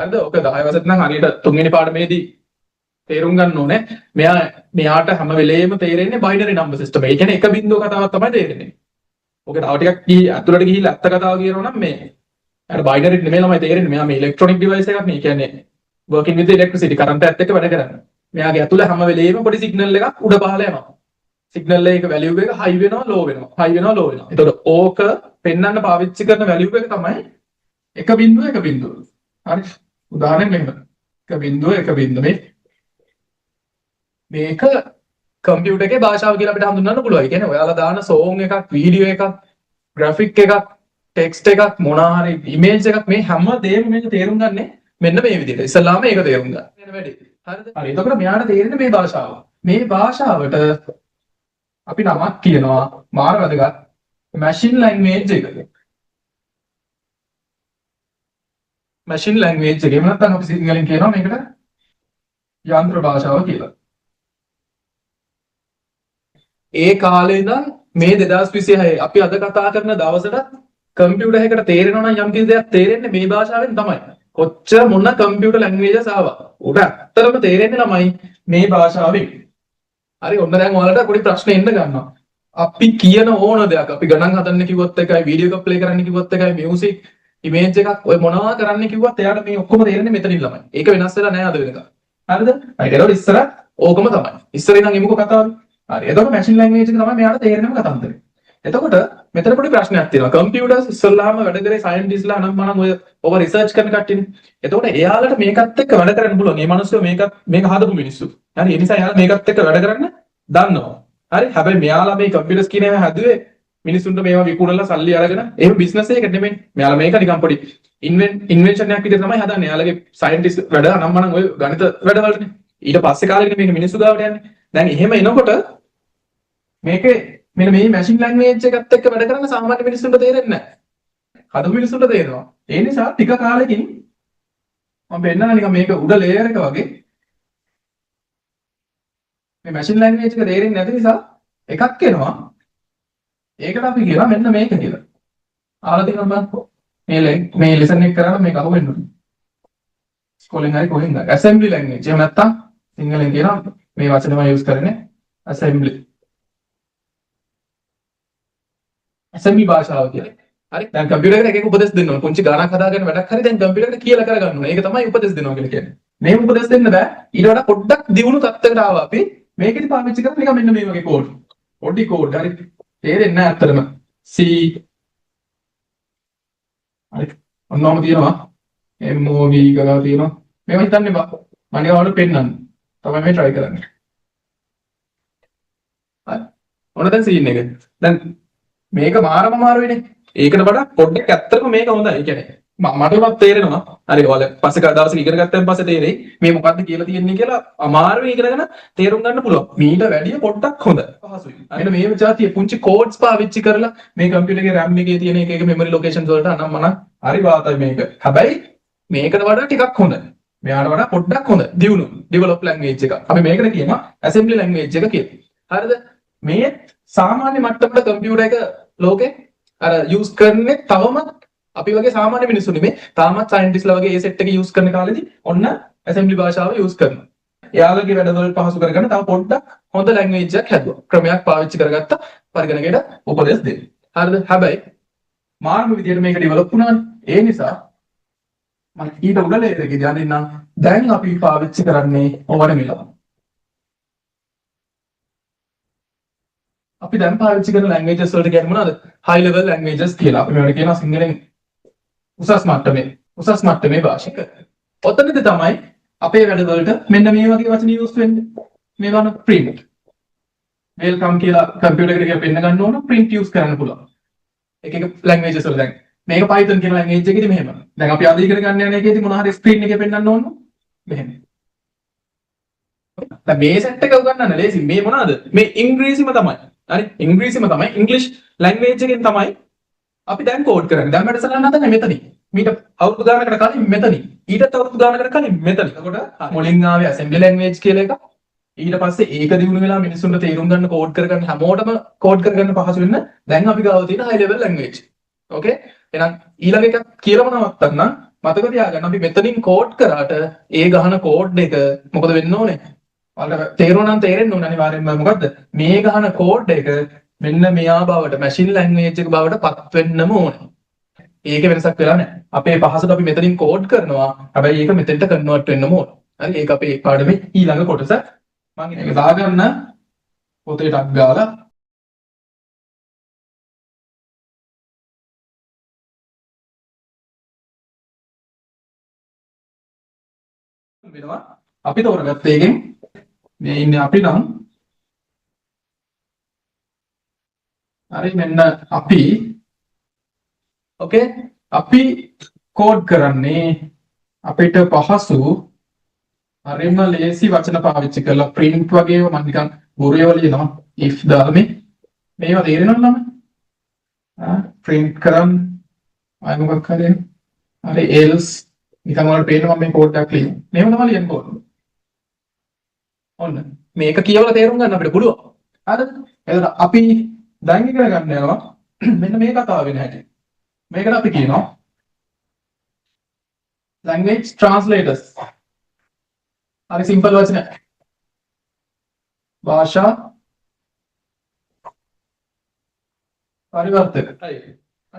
හරිද? ඔක 10 වසරට නම් හරියට තුන්වෙනි පාඩමේදී තේරුම් ගන්න ඕනේ. මෙයාට හැම වෙලේම තේරෙන්නේ බයිනරි නම්බර් සිස්ටම්. ඒ කියන්නේ එක බිංදුව කතාවක් තමයි තේරෙන්නේ. ඔක තව ටිකක් ඇතුළට ගිහිල්ලා ඇත්ත කතාව කියනවා නම් මේ අර බයිනරි නෙමෙයි ළමයි තේරෙන්නේ. මෙයා මේ ඉලෙක්ට්‍රොනික ඩිවයිස් එකක් නේ. ඒ කියන්නේ working with electricity current එකත් එක්ක වැඩ කරන්නේ. මෙයාගේ ඇතුළේ හැම වෙලේම පොඩි සිග්නල් එකක් උඩ පහළ යනවා. සිග්නල් එක වැලියු එක හයි වෙනවා ලෝ වෙනවා. හයි වෙනවා ලෝ වෙනවා. එතකොට ඕක පෙන්වන්න පාවිච්චි කරන වැලියු එක තමයි එක බිංදුව එක බිංදුව. හරි. උදාහරණයක් මෙහෙම. එක බිංදුව එක බිංදුව මේක කම්පියුටර් එකේ භාෂාව කියලා අපිට හඳුන්වන්න පුළුවන්. ඒ කියන්නේ ඔයාලා දාන සෝං එකක්, වීඩියෝ එකක්, ග්‍රැෆික් එකක්, ටෙක්ස්ට් එකක්, මොනවා හරි ඉමේජ් එකක් මේ හැම දෙයක්ම මේක තේරුම් ගන්නේ මෙන්න මේ විදිහට. ඉස්සල්ලාම මේක තේරුම් ගන්න. වෙන වැඩි. හරිද? හරි. එතකොට මෙයාට තේරෙන්නේ මේ භාෂාව. මේ භාෂාවට අපි නමක් කියනවා මාර වැදගත් මැෂින් ලැන්ග්වේජ් එක. මැෂින් ලැන්ග්වේජ් එක. එහෙම නැත්නම් අපි සිංහලෙන් කියනවා මේකට යන්ත්‍ර භාෂාව කියලා. ඒ කාලේ ඉඳන් මේ 2026 අපි අද කතා කරන දවසට කම්පියුටර් එකකට තේරෙනවා නම් යම් කිසි දෙයක් තේරෙන්නේ මේ භාෂාවෙන් තමයි. කොච්චර මොන කම්පියුටර් ලැන්ග්වේජස් ආවා. උඩ ඇත්තටම තේරෙන්නේ ළමයි මේ භාෂාවෙන්. හරි ඔන්න දැන් ඔයාලට පොඩි ප්‍රශ්න එන්න ගන්නවා. අපි කියන ඕන දෙයක් අපි ගණන් හදන්න කිව්වොත් එකයි වීඩියෝ එකක් ප්ලේ කරන්න කිව්වොත් එකයි මියුසික් ඉමේජ් එකක් ඔය මොනවා කරන්න කිව්වත් එයාට මේ ඔක්කොම තේරෙන්නේ මෙතනින් ළමයි. ඒක වෙනස් වෙලා නැහැ අද වෙනකම්. හරිද? ඒකේට ඉස්සර ඕකම තමයි. ඉස්සර ඉඳන් එමුකෝ කතාවේ. හරි. එතකොට මැෂින් ලැන්ග්වේජ් එක තමයි මෙයාට තේරෙන්නම කතන්දරේ. එතකොට මෙතන පොඩි ප්‍රශ්නයක් තියෙනවා. කම්පියුටර්ස් ඉස්සල්ලාම වැඩ කරේ සයන්ටිස්ට්ලා නම් මනම් ඔය ඔව රිසර්ච් කරන කට්ටියනේ. එතකොට එයාලට මේකත් එක්ක වැඩ කරන්න පුළුවන්. මේ මිනිස්සු මේක හදපු මිනිස්සු. හරි. ඒ නිසා එයාලා මේකත් එක්ක වැඩ කරන්න දන්නවා. හරි. හැබැයි මෙයාලා මේ කම්පියුටර්ස් කියන ඒවා හැදුවේ මිනිස්සුන්ට මේවා විකුණලා සල්ලි අරගෙන එහෙම බිස්නස් එකකට නෙමෙයි. මෙයාලා මේක නිකන් පොඩි ඉන්වෙන්ෂන් එකක් විදිහට තමයි හදන්නේ. එයාලගේ සයන්ටිස්ට් වැඩ නම් මනම් ඔය ගණිත වැඩවලටනේ. ඊට පස්සේ කාලෙකනේ මේක මිනිස්සු ගාවට යන්නේ. දැන් එහෙම එනකොට මේකේ මෙන්න මේ මැෂින් ලැන්ග්වේජ් එකත් එක්ක වැඩ කරන සාමාන්‍ය මිනිස්සුන්ට තේරෙන්නේ නැහැ. හදපු මිනිස්සුන්ට තේරෙනවා. ඒ නිසා ටික කාලෙකින් මම පෙන්නනවා නිකන් මේක උඩ ලේයර් එක වගේ මේ මැෂින් ලැන්ග්වේජ් එක තේරෙන්නේ නැති නිසා එකක් එනවා. ඒකට අපි කියනවා මෙන්න මේක කියලා. ආලා තියෙනවා බලන්න. මේ ලෙසන් එක කරලා මේක අහුවෙන්න ඕනේ. ස්කෝලින් හරි කොහෙන්ද? Assembly language. එහෙම නැත්නම් සිංහලෙන් කියනවා මේ වචනම යූස් කරන්නේ ඇසෙම්බලි. ඇසෙම්බලි භාෂාව කියලා. හරි. දැන් කම්පියුටර් එකට එකක උපදෙස් දෙන්න ඕනේ. පුංචි ගණන් හදාගෙන වැඩක් හරි දැන් කම්පියුටර් එකට කියලා කරගන්න ඕනේ. ඒක තමයි උපදෙස් දෙනවා කියලා කියන්නේ. මේ උපදෙස් දෙන්න බෑ. ඊට වඩා පොඩ්ඩක් දියුණු තත්ත්වයකට ආවා අපි. මේකෙදි පාවිච්චි කරලා නිකන් මෙන්න මේ වගේ කෝඩ්. පොඩි කෝඩ් හරි. තේරෙන්නේ නැහැ අත්‍තරම. C හරි. ඔන්නෝම තියෙනවා. MOV ගාව තියෙනවා. මේවා හිතන්න එපා. මම ඒවට පෙන්නන්න. තමයි මේ try කරන්නේ. හරි. ඔන්න දැන් සීන් එක. දැන් මේක මාරම අමාරුයිනේ. ඒකට වඩා පොඩ්ඩක් ඇත්තටම මේක හොඳයි. ඒ කියන්නේ මටවත් තේරෙනවා. හරි ඔයාලා පස්සේ දවසක ඉගෙන ගත්තන් පස්සේ තේරෙයි මේ මොකද්ද කියලා තියෙන්නේ කියලා අමාරුයි ඉගෙනගෙන තේරුම් ගන්න පුළුවන්. මීට වැඩිය පොඩ්ඩක් හොඳ. පහසුයි. මෙන්න මේ જાතිය පුංචි කෝඩ්ස් පාවිච්චි කරලා මේ කම්පියුටර් එකේ RAM එකේ තියෙන එක මෙමරි ලොකේෂන්ස් වලට අනම් මනම් හරි වාතයි මේක. හැබැයි මේකට වඩා ටිකක් හොඳ. මෙයාට වඩා පොඩ්ඩක් හොඳ. දියුණු ඩෙවලොප් ලැන්ග්වේජ් එක. අපි මේකට කියනවා ඇසෙම්බලි ලැන්ග්වේජ් එක කියලා. හරිද? මේ සාමාන්‍ය මට්ටමට කම්පියුටර් එක ලෝකේ අර යූස් කරන්නේ තවම අපි වගේ සාමාන්‍ය මිනිස්සු නෙමෙයි. තාමත් සයන්ටිස්ට්ලා වගේ ඒ සෙට් එක යූස් කරන කාලෙදි ඔන්න ඇසෙම්බලි භාෂාව යූස් කරනවා. එයාලගේ වැඩවල පහසු කරගන්න තව පොඩ්ඩක් හොඳ ලැන්ග්වේජ් එකක් හැදුවා. ක්‍රමයක් පාවිච්චි කරගත්ත පරිගණකයට උපදෙස් දෙන්න. හරිද? හැබැයි මාර්ග විදියට මේක ඩෙවලොප් වුණානේ. ඒ නිසා මම ඊට උඩලේ එකේදී අඳින්නම් දැන් අපි පාවිච්චි කරන්නේ ඕවර මිලා. අපි දැන් පාවිච්චි කරන ලැන්ග්වේජස් වලට කියන්නේ මොනවද? high level languages කියලා. අපි මේවට කියනවා සිංහලෙන් උසස් මට්ටමේ භාෂික. ඔතනදී තමයි අපේ වැඩවලට මෙන්න මේ වගේ වචන යූස් වෙන්නේ. මේවන print. welcome කියලා කම්පියුටර් එකට කියලා පෙන්න ගන්න ඕන print use කරන්න පුළුවන්. එක languages වල දැන් මේක Python කියන language එකේදී මෙහෙම. දැන් අපි අද ඉගෙන ගන්න යන එකේදී මොනවා හරි screen එකේ පෙන්නන්න ඕන මෙහෙම. දැන් මේ සෙට් එක උගන්නන්න ලේසි. මේ මොනවාද? මේ ඉංග්‍රීසිම තමයි. හරි ඉංග්‍රීසිම තමයි ඉංග්ලිෂ් ලැන්ග්වේජ් එකෙන් තමයි අපි දැන් කෝඩ් කරන්නේ. දැන් වැඩසටහන හදන්නේ මෙතනින්. මීට අවුරුදු ගානකට කලින් මෙතනින්. ඊටත් අවුරුදු ගානකට කලින් මෙතනින්. එතකොට මුලින් ආවේ assembly language කියලා එක. ඊට පස්සේ ඒක දිනු වෙලා මිනිස්සුන්ට තේරුම් ගන්න කෝඩ් කරගන්න හැමෝටම කෝඩ් කරගන්න පහසු වෙන්න දැන් අපි ගාව තියෙන high level language. ඕකේ? එහෙනම් ඊළඟ එක කියලාම නවත්තන්න මතක තියාගන්න අපි මෙතනින් කෝඩ් කරාට ඒ ගහන කෝඩ් එක මොකද වෙන්න ඕනේ? ඔයාලට තේරුණා නම් තේරෙන්න ඕනේ අනිවාර්යෙන්ම මොකද්ද? මේ ගහන කෝඩ් එක මෙන්න මෙයා බවට මැෂින් ලැන්ග්වේජ් එක බවට පත් වෙන්නම ඕනේ. ඒක වෙනසක් වෙලා නැහැ. අපේ පහසට අපි මෙතනින් කෝඩ් කරනවා. හැබැයි ඒක මෙතෙන්ට කන්වර්ට් වෙන්නම ඕනේ. හරි ඒක අපේ පාඩමේ ඊළඟ කොටස. මම ඒක දාගන්න පොතේ ටක් ගාලා වෙනවා. අපි තෝරගත්ත එකෙන් මේ ඉන්නේ අපි නම් හරි මෙන්න අපි ඕකේ අපි කෝඩ් කරන්නේ අපිට පහසු හරිම ලේසි වචන පාවිච්චි කරලා print වගේ මම නිකන් බොරුවේ ලියනවා if දාලා මේවා තේරෙනවද ළමයි? print කරන් අය මොකක් හරි else නිකන් වල පේනවා මේ කෝඩ් එකක් ලියන්න. මේව තමයි ලියන්න ඕනේ. ඔන්න මේක කියවලා තේරුම් ගන්න අපිට පුළුවන්. හරිද? එතකොට අපි දැන් ඉගෙන ගන්න යනවා මෙන්න මේ කතාව වෙන හැටි. මේකට අපි කියනවා language translators. හරි සිම්පල් වචනයක්. භාෂා පරිවර්තක. හරි.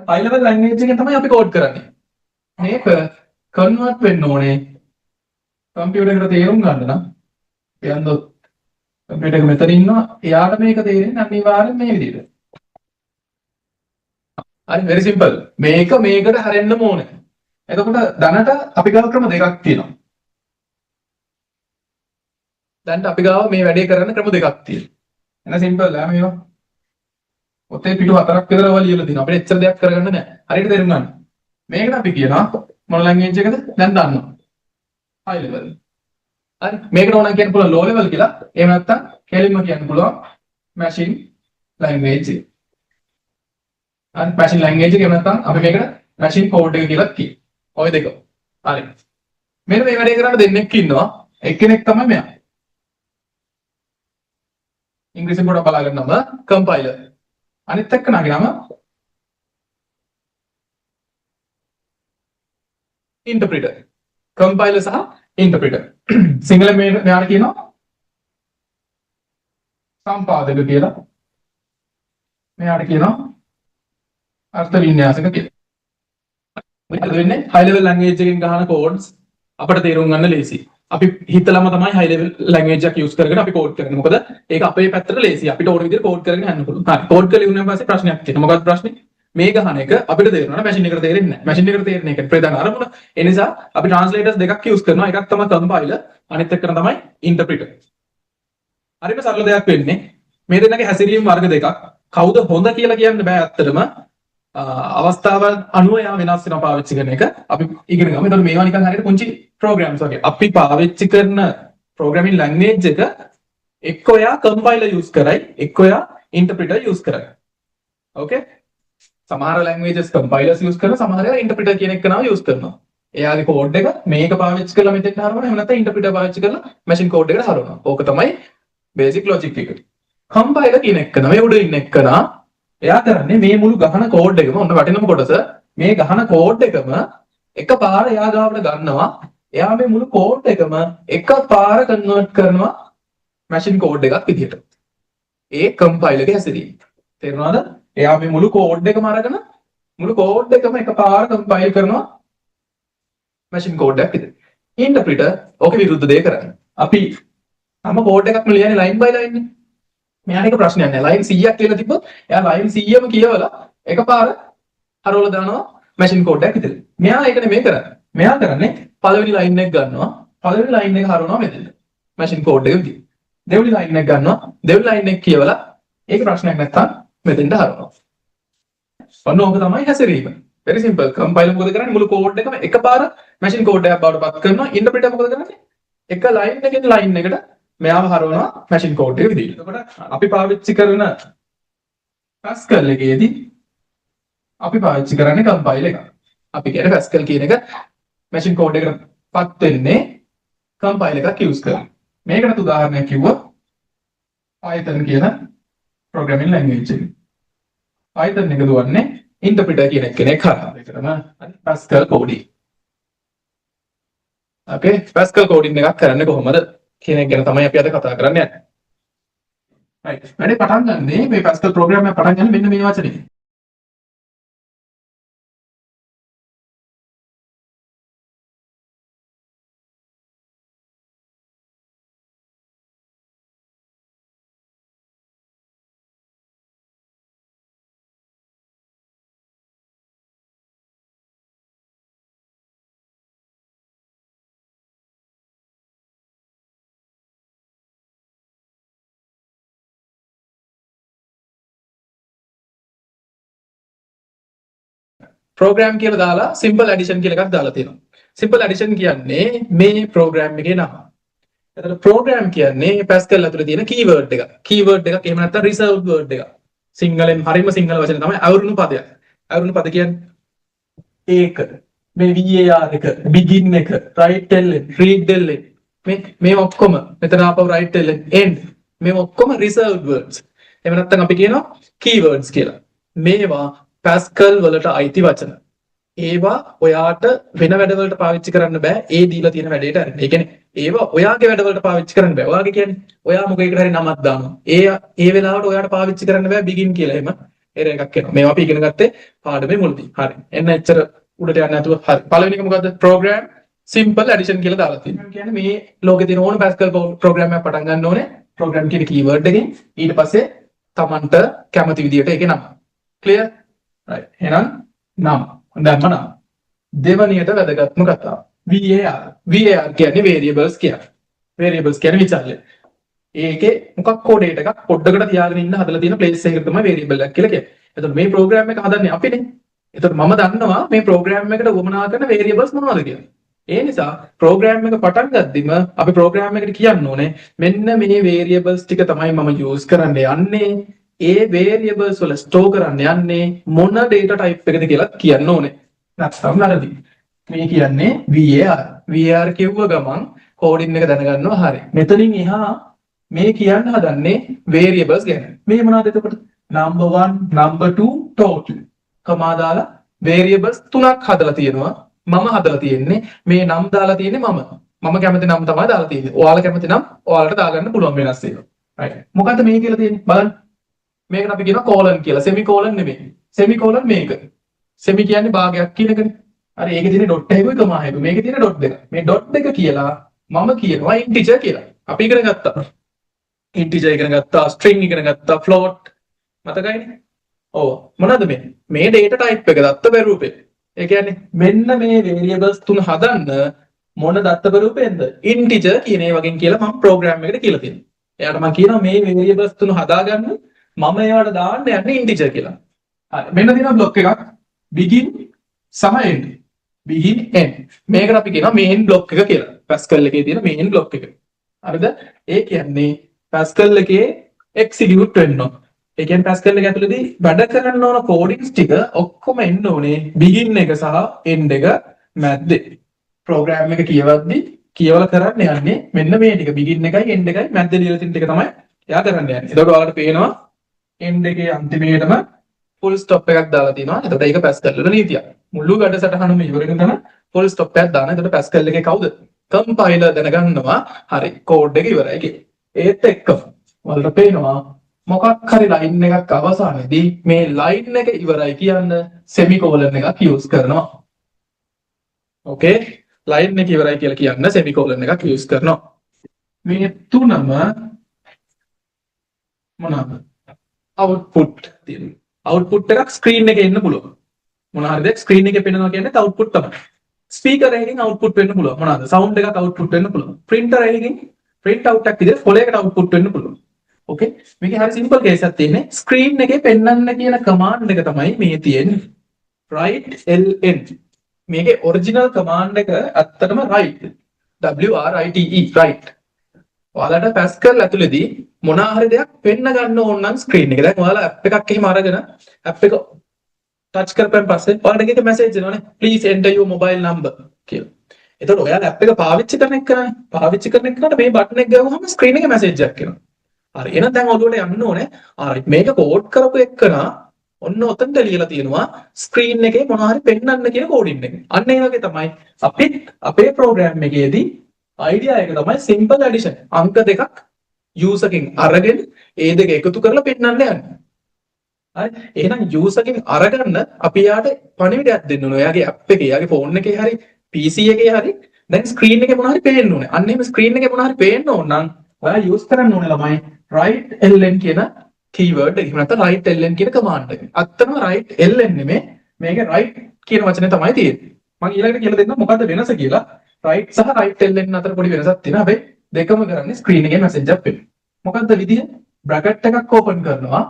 high level language එකෙන් තමයි අපි කෝඩ් කරන්නේ. මේක කන්වර්ට් වෙන්න ඕනේ කම්පියුටර් එකට තේරුම් ගන්න නම් යන්දොත් කම්පියුටර් එක මෙතන ඉන්නවා එයාට මේක තේරෙන්නේ අනිවාර්යෙන් මේ විදිහට. හරි very simple. මේක මේකට හැරෙන්නම ඕනේ. එතකොට දැනට අපි ගාව ක්‍රම දෙකක් තියෙනවා. දැන් අපි ගාව මේ වැඩේ කරන්න ක්‍රම දෙකක් තියෙනවා. එන සිම්පල් නෑ මේවා. ඔතේ පිටු හතරක් විතර වල ලියලා තියෙනවා. අපිට එච්චර දෙයක් කරගන්න නෑ. හරියට තේරුම් ගන්න. මේකට අපි කියනවා මොන ලැන්ග්වේජ් එකද? දැන් දන්නවා. high level. හරි. මේකට ඕන කියන්න පුළුවන් low level කියලා. එහෙම නැත්නම් කෙලින්ම කියන්න පුළුවන් machine language. හරි. machine language එක එහෙම නැත්නම් අපි මේකට machine code එක කියලා කියනවා. ඔය දෙක. හරි. මෙන්න මේ වැඩේ කරන්න දෙන්නෙක් ඉන්නවා. එක්කෙනෙක් තමයි මෙයා. ඉංග්‍රීසි පොඩක් බලා ගන්නම compiler. අනිත් එක්කනගේ නම interpreter. compiler සහ interpreter. සිංහලෙන් මෙයාට කියනවා සම්පාදක කියලා. මෙයාට කියනවා අර්ථ වින්‍යාසක කියලා. මොකද වෙන්නේ high level language එකෙන් ගහන codes අපිට තේරුම් ගන්න ලේසි. අපි හිතලම තමයි high level language එකක් use කරගෙන අපි code කරන්නේ. මොකද ඒක අපේ පැත්තට ලේසි. අපිට ඕන විදිහට code කරගෙන යන්න පුළුවන්. හරි. code කරලා ඉවරනන් පස්සේ ප්‍රශ්නයක් තියෙනවා. මොකක්ද ප්‍රශ්නේ? මේ ගහන එක අපිට තේරෙනවා මැෂින් එකට තේරෙන්නේ නැහැ. මැෂින් එකට තේරෙන එක ප්‍රධාන අරමුණ. ඒ නිසා අපි translators දෙකක් use කරනවා. එකක් තමයි compiler, අනිත් එකන තමයි interpreter. හරිම සරල දෙයක් වෙන්නේ. මේ දෙන්නගේ හැසිරීම වර්ග දෙකක්. කවුද හොඳ කියලා කියන්න බෑ ඇත්තටම. අවස්ථාවන් අනුව යා වෙනස් වෙනවා පාවිච්චි කරන එක අපි ඉගෙන ගමු. එතකොට මේවා නිකන් හරියට පුංචි programs වගේ. අපි පාවිච්චි කරන programming language එක එක්ක ඔයා compiler use කරයි, එක්ක ඔයා interpreter use කරයි. Okay? සමහර languages compilers use කරනවා, සමහර ඒවා interpreter කියන එක නම use කරනවා. එයාගේ code එක මේක පාවිච්චි කරලා මෙතෙන්ට හරවනවා, එහෙම නැත්නම් interpreter පාවිච්චි කරලා machine code එකට හරවනවා. ඕක තමයි basic logic එක. compiler කියන එක නම උඩ ඉන්න එක නා එයා කරන්නේ මේ මුළු ගහන කෝඩ් එකම ඔන්න වටිනම කොටස මේ ගහන කෝඩ් එකම එකපාර එයා ගාවට ගන්නවා. එයා මේ මුළු කෝඩ් එකම එකපාර කන්වර්ට් කරනවා මැෂින් කෝඩ් එකක් විදිහට. ඒ කම්පයිලර් එකේ හැසිරීම. තේරුණාද? එයා මේ මුළු කෝඩ් එකම අරගෙන මුළු කෝඩ් එකම එකපාර කම්පයිල් කරනවා මැෂින් කෝඩ් එකක් විදිහට. ඉන්ටර්ප්‍රිටර් ඕක විරුද්ධ දේ කරන්නේ. අපි හැම කෝඩ් එකක්ම ලියන්නේ ලයින් බයි ලයින් නේ. මෙයාට එක ප්‍රශ්නයක් නෑ. ලයින් 100ක් කියලා තිබ්බොත් එයා ලයින් 100ම කියවලා එකපාර හරවලා දානවා මැෂින් කෝඩ් එකක් විතර. මෙයා ඒක නෙමෙයි කරන්නේ. මෙයා කරන්නේ පළවෙනි ලයින් එක ගන්නවා. පළවෙනි ලයින් එක හරවනවා මෙතන. මැෂින් කෝඩ් එක විදිහට. දෙවෙනි ලයින් එක ගන්නවා. දෙවෙනි ලයින් එක කියවලා ඒක ප්‍රශ්නයක් නැත්තම් මෙතෙන්ට හරවනවා. ඔන්න ඕක තමයි හැසිරීම. very simple. compiler මොකද කරන්නේ? මුළු කෝඩ් එකම එකපාර මැෂින් කෝඩ් එකක් බවට පත් කරනවා. ඉන්ටර්ප්‍රිටර් මොකද කරන්නේ? එක ලයින් එකකින් ලයින් එකට මෙයාව හරවනවා මැෂින් කෝඩ් එක විදිහට. එතකොට අපි පාවිච්චි කරන Pascal එකේදී අපි පාවිච්චි කරන්නේ කම්පයිල් එක. අපි කියන්නේ Pascal කියන එක මැෂින් කෝඩ් එකට පත් වෙන්නේ කම්පයිල් එකක් use කරලා. මේකට උදාහරණයක් කිව්වොත් Python කියන programming language එක. Python එක දුවන්නේ interpreter කියන කෙනෙක් හරහා. ඒකටම Pascal coding. Okay, Pascal coding එකක් කරන්න කොහොමද කියන එක ගැන තමයි අපි අද කතා කරන්න යන්නේ. right. වැඩේ පටන් ගන්නේ මේ Pascal program එක පටන් ගන්න මෙන්න මේ වචනේ. program කියලා දාලා simple addition කියලා එකක් දාලා තියෙනවා. simple addition කියන්නේ මේ program එකේ නම. එතකොට program කියන්නේ Pascal ඇතුලේ තියෙන keyword එක. keyword එකක් එහෙම නැත්නම් reserved word එකක්. සිංහලෙන් හරිම සිංහල වචනේ තමයි අවරුණු පදයක්. අවරුණු පද කියන්නේ ඒක මේ var එක begin එක right ln read ln මේ ඔක්කොම මෙතන ආපහු right ln end මේ ඔක්කොම reserved words. එහෙම නැත්නම් අපි කියනවා keywords කියලා. මේවා Pascal වලට අයිති වචන. ඒවා ඔයාට වෙන වැඩවලට පාවිච්චි කරන්න බෑ. ඒ දීලා තියෙන වැඩේට අරන්. ඒ කියන්නේ ඒවා ඔයාගේ වැඩවලට පාවිච්චි කරන්න බෑ. ඔයාගේ කියන්නේ ඔයා මොකේකට හරි නමක් දානවා. ඒ වෙලාවට ඔයාට පාවිච්චි කරන්න බෑ begin කියලා එහෙම error එකක් එනවා. මේවා අපි ඉගෙන ගත්තේ පාඩමේ මුලදී. හරි. එන්න එච්චර උඩට යන්න නැතුව හරි. පළවෙනි එක මොකද්ද? program simple addition කියලා දාලා තියෙනවා. කියන්නේ මේ ලෝකේ තියෙන ඕන Pascal program එකක් පටන් ගන්න ඕනේ. program කියන keyword එකෙන් ඊට පස්සේ Tamanට කැමති විදියට ඒකේ නම. clear? right. එහෙනම් නම් දැම්ම නම් දෙවනියට වැදගත්ම කතාව var කියන්නේ variables කියන්නේ variables කියන්නේ විචාරය. ඒකේ මොකක් හෝ data එකක් පොඩ්ඩකට තියාගෙන ඉන්න හදලා තියෙන place එකකට තමයි variable එකක් කියලා කියන්නේ. එතකොට මේ program එක හදන්නේ අපිනේ. එතකොට මම දන්නවා මේ program එකට වමනා කරන variables මොනවද කියලා. ඒ නිසා program එක පටන් ගද්දිම අපි program එකට කියන්න ඕනේ මෙන්න මේ variables ටික තමයි මම use කරන්න යන්නේ. ඒ variables වල store කරන්න යන්නේ මොන data type එකද කියලා කියන්න ඕනේ. නැත්නම් වැරදි. මේ කියන්නේ var කිව්ව ගමන් coding එක දැනගන්නවා හරි. මෙතනින් එහා මේ කියන්න හදන්නේ variables ගැන. මේ මොනවද එතකොට? number 1, number 2 total. කමා දාලා variables තුනක් හදලා තියෙනවා. මම හදලා තියෙන්නේ මේ නම් දාලා තියෙන්නේ මම කැමති නම් තමයි දාලා තියෙන්නේ. ඔයාලා කැමති නම් ඔයාලට දාගන්න පුළුවන් වෙනස් ඒවා. right. මොකද්ද මේ කියලා තියෙන්නේ? බලන්න. මේකට අපි කියනවා colon කියලා. semicolon නෙමෙයි. semicolon මේක. semi කියන්නේ භාගයක් කියන එකනේ. හරි ඒකේ තියෙන dot එකකුයි comma එකකුයි. මේකේ තියෙන dot දෙක. මේ dot දෙක කියලා මම කියනවා integer කියලා. අපි ඉගෙන ගත්තා. integer ඉගෙන ගත්තා, string ඉගෙන ගත්තා, float මතකයිනේ. ඔව්. මොනවද මේ? මේ data type එක දත්ත බැරූපේ. ඒ කියන්නේ මෙන්න මේ variables තුන හදන්න මොන දත්ත බැරූපෙන්ද? integer කියන ඒ වගේ කියලා මම program එකට කියලා තියෙනවා. එයාට මම කියනවා මේ variables තුන හදාගන්න මම ඒවට දාන්න යන්නේ integer කියලා. හරි. මෙන්න තියෙනවා block එකක් begin සම end. begin end. මේකට අපි කියනවා main block එක කියලා. Pascal එකේ තියෙන main block එක. හරිද? ඒ කියන්නේ Pascal එකේ execute වෙන්න ඕන. ඒ කියන්නේ Pascal එක ඇතුළේදී වැඩ කරන්න ඕන codings ටික ඔක්කොම එන්න ඕනේ begin එක සහ end එක මැද්දේ. program එක කියවද්දි කියවලා කරන්න යන්නේ මෙන්න මේ ටික begin එකයි end එකයි මැද්දේ ලියලා තියෙන ටික තමයි එයා කරන්න යන්නේ. එතකොට ඔයාලට පේනවා end එකේ අන්තිමේටම full stop එකක් දාලා තිනවා. එතකොට ඒක Pascal වල නීතියක්. මුළු වැඩසටහනම ඉවරගෙන තමයි full stop එකක් දාන. එතකොට Pascal එකේ කවුද? compiler දැනගන්නවා හරි code එක ඉවරයි කියලා. ඒත් එක්කම ඔයාලට පේනවා මොකක් හරි line එකක් අවසානයේදී මේ line එක ඉවරයි කියන්න semicolon එකක් use කරනවා. okay line එක ඉවරයි කියලා කියන්න semicolon එකක් use කරනවා. මේ තුනම මොනවාද? output තියෙනවා. output එකක් screen එකේ එන්න පුළුවන්. මොනවා හරිද screen එකේ පෙන්නනවා කියන්නේ output තමයි. speaker එකකින් output වෙන්න පුළුවන්. මොනවාද? sound එකක් output වෙන්න පුළුවන්. printer එකකින් print out එකක් විදිහට පොළ එකට output වෙන්න පුළුවන්. okay මේකේ හරි simple case එකක් තියෙන්නේ. screen එකේ පෙන්නන්න කියන command එක තමයි මේ තියෙන්නේ. write ln. මේකේ original command එක ඇත්තටම write. write. ඔයාලට Pascal ඇතුළේදී මොනවා හරි දෙයක් පෙන්න ගන්න ඕන නම් screen එකේ. දැන් ඔයාලා app එකක් එහෙම අරගෙන app එක touch කරපන් පස්සේ ඔයාලට එක message එනවනේ. please enter your mobile number කියලා. එතකොට ඔයාලා app එක පාවිච්චි කරන එකනේ. පාවිච්චි කරන එකට මේ button එක ගාවම screen එකේ message එකක් එනවා. හරි. එහෙනම් දැන් ඔළුවට යන්න ඕනේ. alright මේක code කරපු එකනා ඔන්න ඔතනට ලියලා තියෙනවා ස්ක්‍රීන් එකේ මොනවා හරි පෙන්වන්න කියන කෝඩින් එක. අන්න ඒ වගේ තමයි අපිත් අපේ ප්‍රෝග්‍රෑම් එකේදී අයිඩියා එක තමයි සිම්පල් ඇඩිෂන්. අංක දෙකක් යූසර්ගෙන් අරගෙන ඒ දෙක එකතු කරලා පෙන්වන්න යන්නේ. හරි. එහෙනම් යූසර්ගෙන් අරගන්න අපි යාට පණිවිඩයක් දෙන්න ඕනේ. එයාගේ ඇප් එකේ, එයාගේ ෆෝන් එකේ හරි PC එකේ හරි දැන් ස්ක්‍රීන් එකේ මොනවා හරි පේන්න ඕනේ. අන්න එහෙම ස්ක්‍රීන් එකේ මොනවා හරි පේන්න ඕන නම් ඔයා යූස් කරන්න ඕනේ ළමයි write ln කියන keyword එක. එහෙම නැත්නම් write ln කියන command එක. අත්තම write ln නෙමෙයි මේක write කියන වචනේ තමයි තියෙන්නේ. මම ඊළඟට කියලා දෙන්නම් මොකද්ද වෙනස කියලා. write සහ write ln අතර පොඩි වෙනසක් තියෙනවා. හැබැයි දෙකම කරන්නේ ස්ක්‍රීන් එකේ මැසේජ් එකක් වෙන්න. මොකද්ද විදිය? බ්‍රැකට් එකක් ඕපන් කරනවා.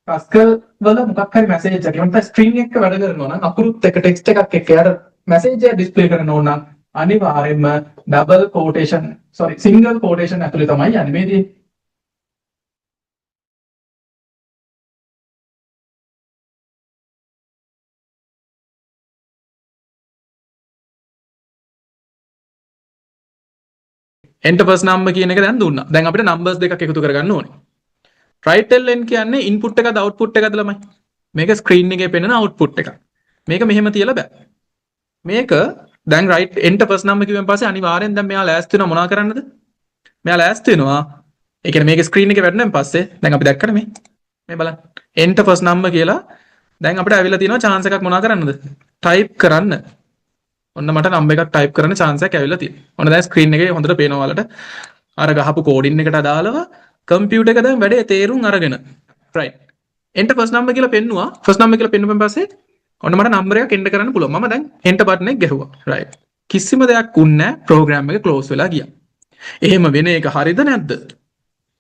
Pascal වල මොකක් හරි මැසේජ් එකක්. එහෙම නැත්නම් ස්ට්‍රින්ග් එක වැඩ කරනවා නම් අකුරුත් එක ටෙක්ස්ට් එකක් එක්ක යාට මැසේජ් එක ඩිස්ප්ලේ කරන්න ඕන නම් අනිවාර්යයෙන්ම ඩබල් කෝටේෂන් සිංගල් කෝටේෂන් ඇතුලේ තමයි යන්නේ මේ දේ. enter first number කියන එක දැන් දුන්නා. දැන් අපිට numbers දෙකක් එකතු කරගන්න ඕනේ. write ln කියන්නේ input එකද output එකද ළමයි. මේක screen එකේ පෙන්නන output එක. මේක මෙහෙම තියලා බෑ. මේක දැන් write enter first number කිව්වන් පස්සේ අනිවාර්යෙන් දැන් මෙයා ලෑස්ති වෙනවා මොනවා කරන්නද? මෙයා ලෑස්ති වෙනවා. ඒ කියන්නේ මේක screen එකේ වැටෙනන් පස්සේ දැන් අපි දැක්කනේ මේ බලන්න. enter first number කියලා දැන් අපිට ඇවිල්ලා තියෙනවා chance එකක් මොනවා කරන්නද? type කරන්න. ඔන්න මට නම්බර් එකක් type කරන්න chance එකක් ඇවිල්ලා තියෙනවා. ඔන්න දැන් screen එකේ හොඳට පේනවා ඔයාලට. අර ගහපු coding එකට අදාළව computer එක දැන් වැඩේ තේරුම් අරගෙන. right. enter first number කියලා පෙන්නුවා. first number කියලා පෙන්නුවෙන් පස්සේ ඔන්න මට නම්බර් එකක් එන්ටර් කරන්න පුළුවන්. මම දැන් enter button එක ගැහුවා. right. කිසිම දෙයක් වුන්නේ නැහැ. program එක close වෙලා ගියා. එහෙම වෙන එක හරිද නැද්ද?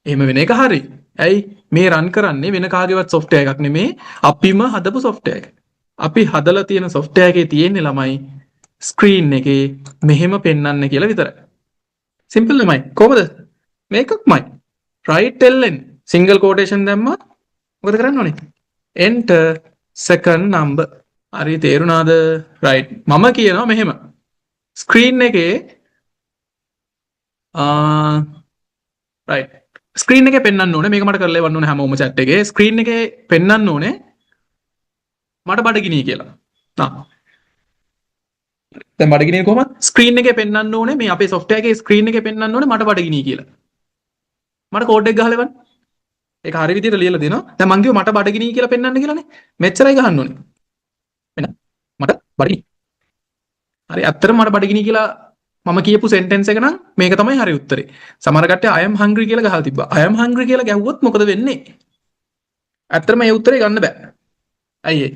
එහෙම වෙන එක හරි. ඇයි මේ run කරන්නේ වෙන කාගේවත් software එකක් නෙමේ අපිම හදපු software එක. අපි හදලා තියෙන software එකේ තියෙන්නේ ළමයි screen එකේ මෙහෙම පෙන්වන්න කියලා විතරයි. simple නෙමයි. කොහොමද? මේකක්මයි. write ln single quotation දැම්මා මොකද කරන්න ඕනේ? enter second number. හරි තේරුණාද? right. මම කියනවා මෙහෙම. screen එකේ right. screen එකේ පෙන්වන්න ඕනේ මේක මට කරලා එවන්න ඕනේ හැමෝම chat එකේ. screen එකේ පෙන්වන්න ඕනේ මට බඩගිනි කියලා. දැන් බඩගිනි කොහමද? screen එකේ පෙන්වන්න ඕනේ මේ අපේ software එකේ screen එකේ පෙන්වන්න ඕනේ මට බඩගිනි කියලා. මට කෝඩ් එක ගහලා එවන්න. ඒක හරි විදිහට ලියලා දෙනවා. දැන් මං කිව්වා මට බඩගිනි කියලා පෙන්වන්න කියලානේ. මෙච්චරයි ගහන්න ඕනේ. වෙන මට බඩගිනි. හරි ඇත්තටම මට බඩගිනි කියලා මම කියපු sentence එක නම් මේක තමයි හරි උත්තරේ. සමහර කට්ටිය I am hungry කියලා ගහලා තිබ්බා. I am hungry කියලා ගැහුවොත් මොකද වෙන්නේ? ඇත්තටම මේ උත්තරේ ගන්න බෑ. ඇයි ඒ?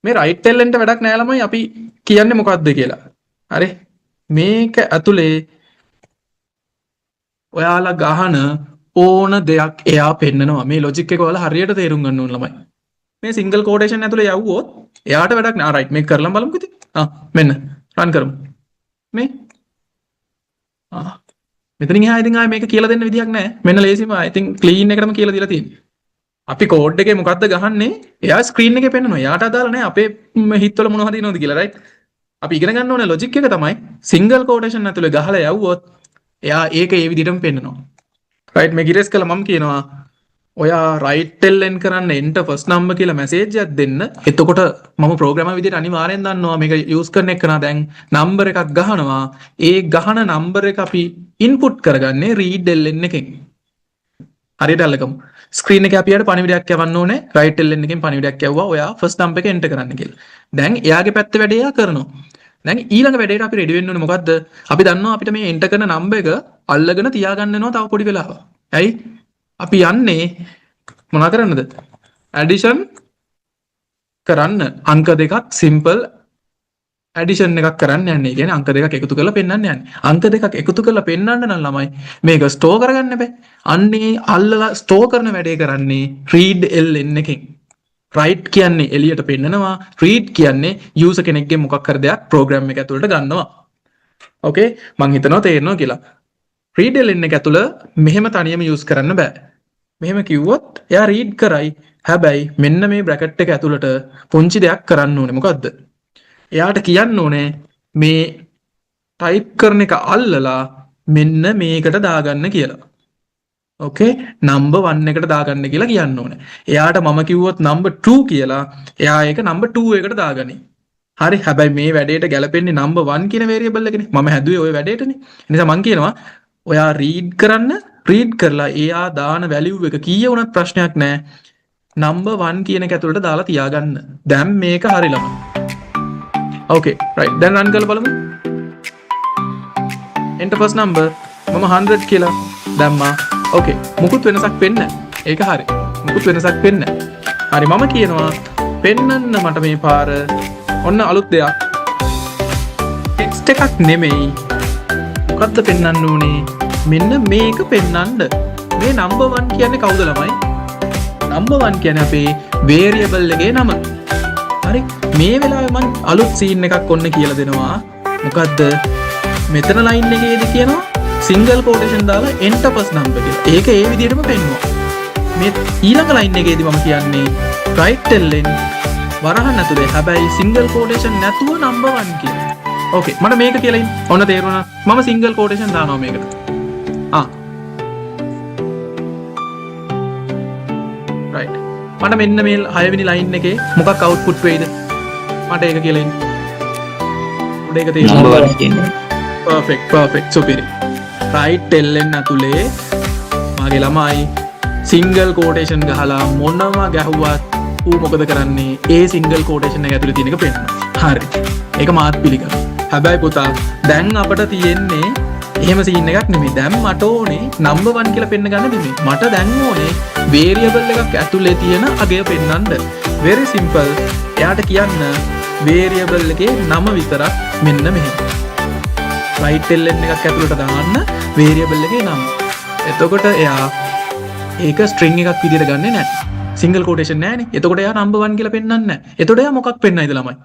මේ right lnට වැඩක් නෑ ළමයි අපි කියන්නේ මොකද්ද කියලා. හරි. මේක ඇතුලේ ඔයාලා ගහන ඕන දෙයක් එයා පෙන්නනවා. මේ logic එක ඔයාලා හරියට තේරුම් ගන්න ඕන ළමයි. මේ single quotation ඇතුලේ යවුවොත් එයාට වැඩක් නෑ. right මේක කරලා බලමුකෝ ඉතින්. මෙන්න run කරමු. මේ මෙතනින් එහා ඉතින් ආයේ මේක කියලා දෙන්න විදියක් නැහැ. මෙන්න ලේසිම I think clean එකටම කියලා දීලා තියෙන්නේ. අපි කෝඩ් එකේ මොකද්ද ගහන්නේ? එයා ස්ක්‍රීන් එකේ පෙන්නනවා. එයාට අදාළ නැහැ අපේ හිතවල මොනවද දිනවද කියලා right. අපි ඉගෙන ගන්න ඕනේ logic එක තමයි single quotation ඇතුලේ ගහලා යවුවොත් එයා ඒක ඒ විදිහටම පෙන්නනවා. right මේක ඉරේස් කළා මම කියනවා ඔයා right ln කරන්න enter first number කියලා මැසේජ් එකක් දෙන්න. එතකොට මම ප්‍රෝග්‍රෑමර් විදිහට අනිවාර්යෙන් දන්නවා මේක යූස් කරන එක නා දැන් නම්බර් එකක් ගහනවා. ඒ ගහන නම්බර් එක අපි ඉන්පුට් කරගන්නේ read ln එකෙන්. හරියට අල්ලගමු. ස්ක්‍රීන් එකේ අපි යාට පණිවිඩයක් යවන්න ඕනේ. right ln එකෙන් පණිවිඩයක් යවුවා ඔයා first number එක enter කරන්න කියලා. දැන් එයාගේ පැත්තේ වැඩේ එයා කරනවා. දැන් ඊළඟ වැඩේට අපි රෙඩි වෙන්න ඕනේ මොකද්ද? අපි දන්නවා අපිට මේ enter කරන නම්බර් එක අල්ලගෙන තියාගන්න වෙනවා තව පොඩි වෙලාවක්. ඇයි? අපි යන්නේ මොනා කරන්නද? ඇඩිෂන් කරන්න අංක දෙකක් සිම්පල් ඇඩිෂන් එකක් කරන්න යන්නේ. කියන්නේ අංක දෙකක් එකතු කරලා පෙන්වන්න යන්නේ. අංක දෙකක් එකතු කරලා පෙන්වන්න නම් ළමයි මේක ස්ටෝර් කරගන්න බෑ. අන්නේ අල්ලලා ස්ටෝර් කරන වැඩේ කරන්නේ read ln එකෙන්. write කියන්නේ එළියට පෙන්නනවා. read කියන්නේ user කෙනෙක්ගේ මොකක් හරි දෙයක් program එක ඇතුළට ගන්නවා. okay මං හිතනවා තේරෙනවා කියලා. read ln එක ඇතුළ මෙහෙම තනියම use කරන්න බෑ. මෙහෙම කිව්වොත් එයා read කරයි. හැබැයි මෙන්න මේ bracket එක ඇතුළට පුංචි දෙයක් කරන්න ඕනේ. මොකද්ද? එයාට කියන්න ඕනේ මේ type කරන එක අල්ලලා මෙන්න මේකට දාගන්න කියලා. ඕකේ නම්බර් 1 එකට දාගන්න කියලා කියන්න ඕනේ. එයාට මම කිව්වොත් නම්බර් 2 කියලා එයා ඒක නම්බර් 2 එකට දාගනි. හරි හැබැයි මේ වැඩේට ගැලපෙන්නේ නම්බර් 1 කියන වේරියබල් එකනේ. මම හැදුවේ ওই වැඩේටනේ. ඒ නිසා මම කියනවා ඔයා රීඩ් කරන්න රීඩ් කරලා එයා දාන වැලියු එක කීය වුණත් ප්‍රශ්නයක් නැහැ. නම්බර් 1 කියන එක ඇතුළට දාලා තියාගන්න. දැන් මේක හරි ළමයි. ඕකේ රයිට් දැන් රන් කරලා බලමු. enter first number මම 100 කියලා දැම්මා. ඕකේ මුකුත් වෙනසක් වෙන්නේ නැහැ. ඒක හරි. මුකුත් වෙනසක් වෙන්නේ නැහැ. හරි මම කියනවා පෙන්නන්න මට මේ පාර ඔන්න අලුත් දෙයක්. ටෙක්ස්ට් එකක් නෙමෙයි. මොකද්ද පෙන්වන්න ඕනේ? මෙන්න මේක පෙන්වන්න. මේ නම්බර් 1 කියන්නේ කවුද ළමයි? නම්බර් 1 කියන්නේ අපේ වේරියබල් එකේ නම. හරි. මේ වෙලාවේ මම අලුත් සීන් එකක් ඔන්න කියලා දෙනවා. මොකද්ද? මෙතන ලයින් එකේදී කියනවා සිංගල් කෝටේෂන් දාලා enter first number කියලා. ඒක ඒ විදිහටම පෙන්වනවා. මේ ඊළඟ ලයින් එකේදී මම කියන්නේ right tellen වරහන් ඇතුලේ හැබැයි සිංගල් කෝටේෂන් නැතුව නම්බර් 1 කියලා. ඕකේ මට මේක කියලා ඉන්න. ඔන්න තේරුණා. මම සිංගල් කෝටේෂන් දානවා මේකට. right. මට මෙන්න මේ 6 වෙනි ලයින් එකේ මොකක් අවුට්පුට් වෙයිද? මට ඒක කියලා ඉන්න. උඩ ඒක තේරුණා. perfect සුපිරි. right tellen ඇතුලේ මගේ ළමයි සිංගල් කෝටේෂන් ගහලා මොනම ගැහුවත් ඌ මොකද කරන්නේ? ඒ සිංගල් කෝටේෂන් එක ඇතුලේ තියෙන එක පෙන්නනවා. හරි. ඒක මාත් පිළිගන්නවා. හැබැයි පුතා දැන් අපිට තියෙන්නේ එහෙම සීන් එකක් නෙමෙයි. දැන් මට ඕනේ නම්බර් 1 කියලා පෙන්න ගන්න නෙමෙයි. මට දැන් ඕනේ වේරියබල් එකක් ඇතුලේ තියෙන අගය පෙන්නන්න. very simple. එයාට කියන්න වේරියබල් එකේ නම විතරක් මෙන්න මෙහෙම. right tellen එකක් ඇතුලට දාන්න වේරියබල් එකේ නම. එතකොට එයා ඒක string එකක් විදිහට ගන්නෙ නැහැ. single quotation නැහැනේ. එතකොට එයා number 1 කියලා පෙන්නන්නේ නැහැ. එතකොට එයා මොකක් පෙන්නයිද ළමයි?